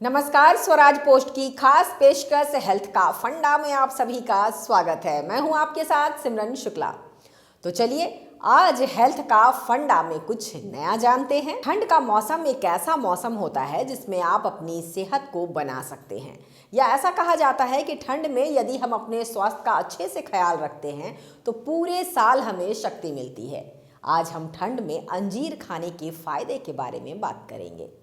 नमस्कार, स्वराज पोस्ट की खास पेशकश हेल्थ का फंडा में आप सभी का स्वागत है। मैं हूं आपके साथ सिमरन शुक्ला। तो चलिए आज हेल्थ का फंडा में कुछ नया जानते हैं। ठंड का मौसम एक ऐसा मौसम होता है जिसमें आप अपनी सेहत को बना सकते हैं, या ऐसा कहा जाता है कि ठंड में यदि हम अपने स्वास्थ्य का अच्छे से ख्याल रखते हैं तो पूरे साल हमें शक्ति मिलती है। आज हम ठंड में अंजीर खाने के फायदे के बारे में बात करेंगे।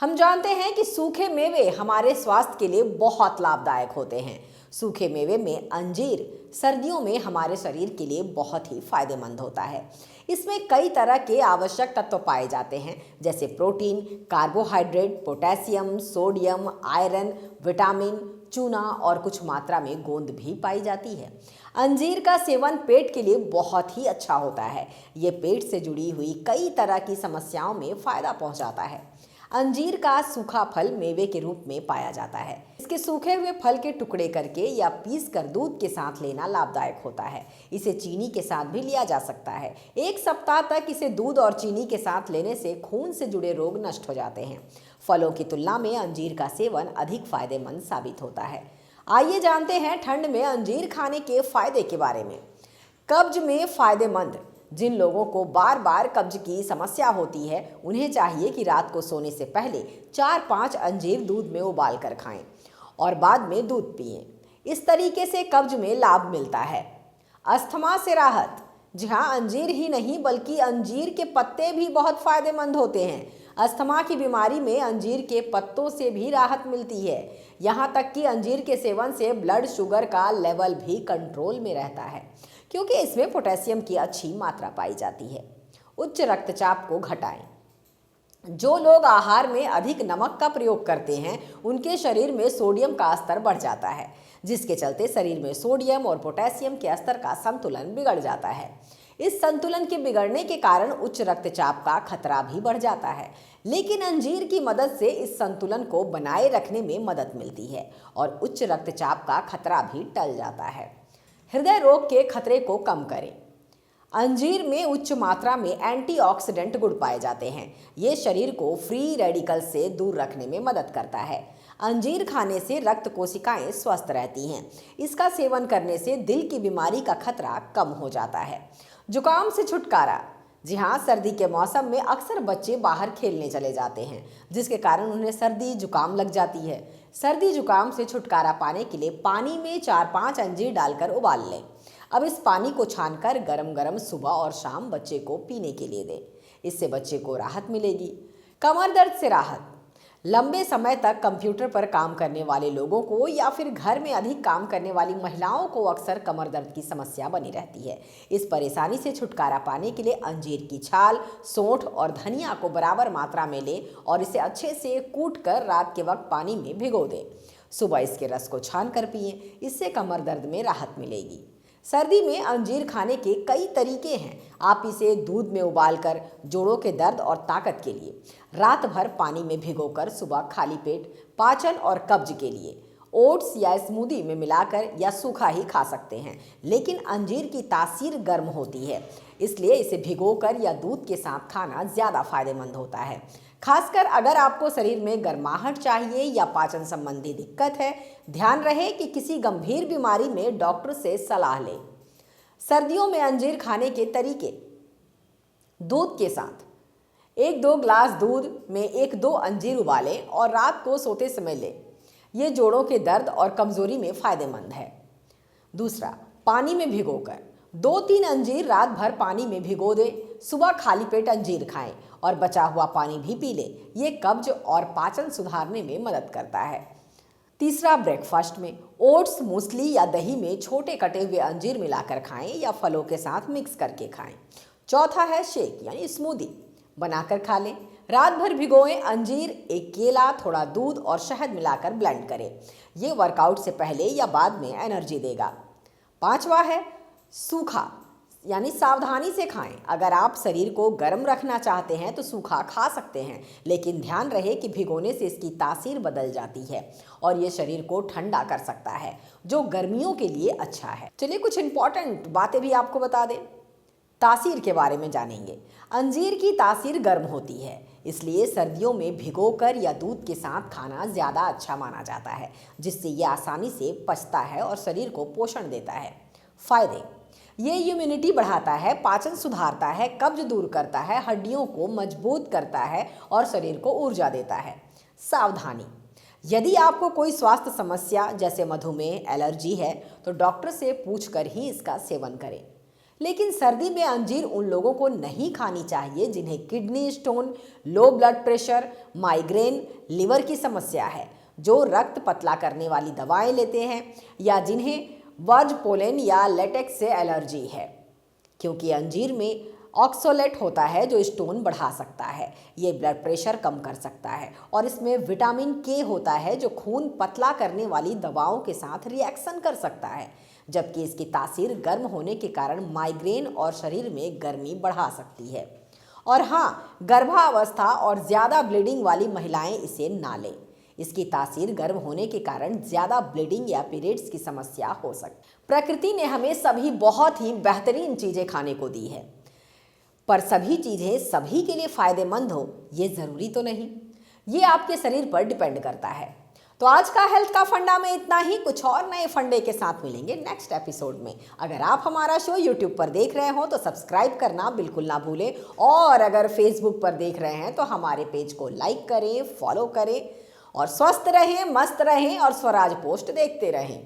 हम जानते हैं कि सूखे मेवे हमारे स्वास्थ्य के लिए बहुत लाभदायक होते हैं। सूखे मेवे में अंजीर सर्दियों में हमारे शरीर के लिए बहुत ही फायदेमंद होता है। इसमें कई तरह के आवश्यक तत्व पाए जाते हैं, जैसे protein, carbohydrate, potassium, sodium, iron, vitamin, चूना और कुछ मात्रा में गोंद भी पाई जाती है। अंजीर का सेवन पेट के लिए बहुत ही अच्छा होता है। ये पेट से जुड़ी हुई कई तरह की समस्याओं में फायदा पहुंचाता है। अंजीर का सूखा फल मेवे के रूप में पाया जाता है। इसके सूखे हुए फल के टुकड़े करके या पीस कर दूध के साथ लेना लाभदायक होता है। इसे चीनी के साथ भी लिया जा सकता है। 1 सप्ताह तक इसे दूध और चीनी के साथ लेने से खून से जुड़े रोग नष्ट हो जाते हैं। फलों की तुलना में अंजीर का सेवन अधिक फायदेमंद साबित होता है। आइए जानते हैं ठंड में अंजीर खाने के फायदे के बारे में। कब्ज में फायदेमंद। जिन लोगों को बार बार कब्ज की समस्या होती है उन्हें चाहिए कि रात को सोने से पहले 4-5 अंजीर दूध में उबाल कर खाएं और बाद में दूध पिएं। इस तरीके से कब्ज में लाभ मिलता है। अस्थमा से राहत। जी हाँ, अंजीर ही नहीं बल्कि अंजीर के पत्ते भी बहुत फायदेमंद होते हैं। अस्थमा की बीमारी में अंजीर के पत्तों से भी राहत मिलती है। यहाँ तक कि अंजीर के सेवन से ब्लड शुगर का लेवल भी कंट्रोल में रहता है, क्योंकि इसमें पोटेशियम की अच्छी मात्रा पाई जाती है। उच्च रक्तचाप को घटाएं। जो लोग आहार में अधिक नमक का प्रयोग करते हैं उनके शरीर में सोडियम का स्तर बढ़ जाता है, जिसके चलते शरीर में सोडियम और पोटेशियम के स्तर का संतुलन बिगड़ जाता है। इस संतुलन के बिगड़ने के कारण उच्च रक्तचाप का खतरा भी बढ़ जाता है। लेकिन अंजीर की मदद से इस संतुलन को बनाए रखने में मदद मिलती है और उच्च रक्तचाप का खतरा भी टल जाता है। हृदय रोग के खतरे को कम करें। अंजीर में उच्च मात्रा में एंटीऑक्सीडेंट गुण पाए जाते हैं। ये शरीर को फ्री रेडिकल से दूर रखने में मदद करता है। अंजीर खाने से रक्त कोशिकाएं स्वस्थ रहती हैं। इसका सेवन करने से दिल की बीमारी का खतरा कम हो जाता है। जुकाम से छुटकारा। जी हाँ, सर्दी के मौसम में अक्सर बच्चे बाहर खेलने चले जाते हैं, जिसके कारण उन्हें सर्दी जुकाम लग जाती है। सर्दी जुकाम से छुटकारा पाने के लिए पानी में 4-5 अंजीर डालकर उबाल लें। अब इस पानी को छानकर गरम गरम सुबह और शाम बच्चे को पीने के लिए दें। इससे बच्चे को राहत मिलेगी। कमर दर्द से राहत। लंबे समय तक कंप्यूटर पर काम करने वाले लोगों को या फिर घर में अधिक काम करने वाली महिलाओं को अक्सर कमर दर्द की समस्या बनी रहती है। इस परेशानी से छुटकारा पाने के लिए अंजीर की छाल, सौंठ और धनिया को बराबर मात्रा में लें और इसे अच्छे से कूटकर रात के वक्त पानी में भिगो दें। सुबह इसके रस को छान कर पिएं। इससे कमर दर्द में राहत मिलेगी। सर्दी में अंजीर खाने के कई तरीके हैं। आप इसे दूध में उबालकर जोड़ों के दर्द और ताकत के लिए, रात भर पानी में भिगोकर सुबह खाली पेट पाचन और कब्ज के लिए, ओट्स या स्मूदी में मिलाकर या सूखा ही खा सकते हैं। लेकिन अंजीर की तासीर गर्म होती है, इसलिए इसे भिगोकर या दूध के साथ खाना ज़्यादा फायदेमंद होता है। खासकर अगर आपको शरीर में गर्माहट चाहिए या पाचन संबंधी दिक्कत है। ध्यान रहे कि किसी गंभीर बीमारी में डॉक्टर से सलाह लें। सर्दियों में अंजीर खाने के तरीके। दूध के साथ 1-2 ग्लास दूध में 1-2 अंजीर उबालें और रात को सोते समय लें। ये जोड़ों के दर्द और कमजोरी में फायदेमंद है। दूसरा, पानी में भिगोकर 2-3 अंजीर रात भर पानी में भिगो दें। सुबह खाली पेट अंजीर खाएं और बचा हुआ पानी भी पी लें। ये कब्ज और पाचन सुधारने में मदद करता है। तीसरा, ब्रेकफास्ट में ओट्स, मूसली या दही में छोटे कटे हुए अंजीर मिलाकर खाएं या फलों के साथ मिक्स करके खाएं। चौथा है शेक यानी स्मूदी बनाकर खा लें। रात भर भिगोएं अंजीर, 1 केला, थोड़ा दूध और शहद मिलाकर ब्लेंड करें। ये वर्कआउट से पहले या बाद में एनर्जी देगा। 5वां है सूखा यानी सावधानी से खाएं। अगर आप शरीर को गर्म रखना चाहते हैं तो सूखा खा सकते हैं, लेकिन ध्यान रहे कि भिगोने से इसकी तासीर बदल जाती है और ये शरीर को ठंडा कर सकता है, जो गर्मियों के लिए अच्छा है। चलिए कुछ इंपॉर्टेंट बातें भी आपको बता दें। तासीर के बारे में जानेंगे। अंजीर की तासीर गर्म होती है, इसलिए सर्दियों में भिगोकर या दूध के साथ खाना ज़्यादा अच्छा माना जाता है, जिससे ये आसानी से पचता है और शरीर को पोषण देता है। फायदे: ये इम्यूनिटी बढ़ाता है, पाचन सुधारता है, कब्ज दूर करता है, हड्डियों को मजबूत करता है और शरीर को ऊर्जा देता है। सावधानी: यदि आपको कोई स्वास्थ्य समस्या जैसे मधुमेह, एलर्जी है तो डॉक्टर से पूछकर ही इसका सेवन करें। लेकिन सर्दी में अंजीर उन लोगों को नहीं खानी चाहिए जिन्हें kidney stone, low blood pressure, migraine, liver की समस्या है, जो रक्त पतला करने वाली दवाएं लेते हैं या जिन्हें वर्ज पोलन या लेटेक्स से एलर्जी है, क्योंकि अंजीर में ऑक्सोलेट होता है जो स्टोन बढ़ा सकता है, ये ब्लड प्रेशर कम कर सकता है और इसमें विटामिन के होता है जो खून पतला करने वाली दवाओं के साथ रिएक्शन कर सकता है, जबकि इसकी तासीर गर्म होने के कारण माइग्रेन और शरीर में गर्मी बढ़ा सकती है। और हाँ, गर्भावस्था और ज़्यादा ब्लीडिंग वाली महिलाएं इसे ना लें। इसकी तासीर गर्म होने के कारण ज़्यादा ब्लीडिंग या पीरियड्स की समस्या हो सकती है। प्रकृति ने हमें सभी बहुत ही बेहतरीन चीज़ें खाने को दी है, पर सभी चीज़ें सभी के लिए फ़ायदेमंद हो ये ज़रूरी तो नहीं। ये आपके शरीर पर डिपेंड करता है। तो आज का हेल्थ का फंडा में इतना ही। कुछ और नए फंडे के साथ मिलेंगे नेक्स्ट एपिसोड में। अगर आप हमारा शो यूट्यूब पर देख रहे हो तो सब्सक्राइब करना बिल्कुल ना भूलें, और अगर फेसबुक पर देख रहे हैं तो हमारे पेज को लाइक करें, फॉलो करें और स्वस्थ रहें, मस्त रहें और स्वराज पोस्ट देखते रहें।